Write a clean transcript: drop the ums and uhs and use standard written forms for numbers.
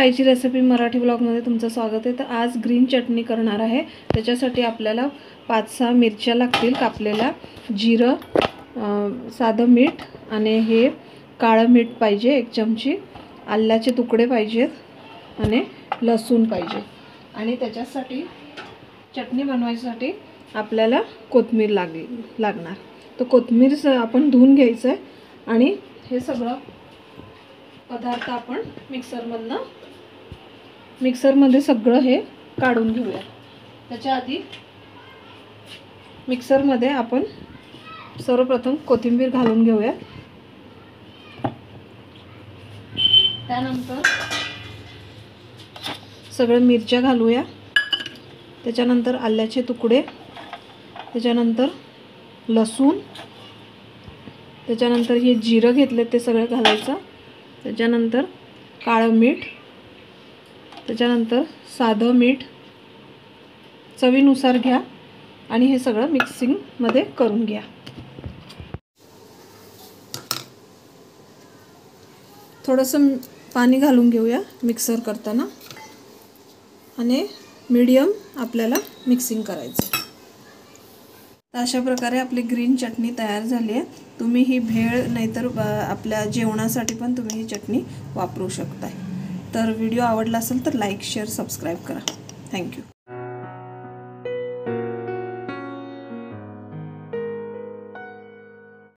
आईची रेसिपी मराठी ब्लॉगमध्ये तुमचं स्वागत आहे। तर आज ग्रीन चटणी करणार आहे। त्याच्यासाठी आपल्याला 5-6 मिरच्या लागतील कापलेल्या, जिरं, साधं मीठ आणि हे काळं मीठ पाहिजे 1 चमची, आल्याचे तुकडे पाहिजेत आणि लसूण पाहिजे। आणि त्याच्यासाठी चटणी बनवायसाठी आपल्याला कोथिंबीर लागणार। तर कोथिंबीर आपण धुवून घ्यायचं आहे आणि हे सगळं पदार्थ आपण मिक्सरमध्ये सगळं हे काढून घेऊया। त्याच्या आधी मिक्सरमध्ये आपण सर्वप्रथम कोथिंबीर घालून घेऊया। त्यानंतर सगळं मिरच्या घालूया, त्याच्यानंतर आल्याचे तुकडे, त्याच्यानंतर लसूण, त्याच्यानंतर हे जिरं घेतले ते सगळं घालायचं, त्याच्यानंतर काळं मीठ, त्याच्यानंतर साधं मीठ चवीनुसार घ्या आणि हे सगळं मिक्सिंगमध्ये करून घ्या। थोडंसं पाणी घालून घेऊया मिक्सर करताना आणि मीडियम आपल्याला मिक्सिंग करायचं। अशा प्रकारे आपली ग्रीन चटणी तयार झाली आहे। तुम्ही ही भेळ नाहीतर आपल्या जेवणासाठी पण तुम्ही ही चटणी वापरू शकता। तर व्हिडिओ आवडला असेल तर लाईक, शेअर, सबस्क्राईब करा। थँक्यू।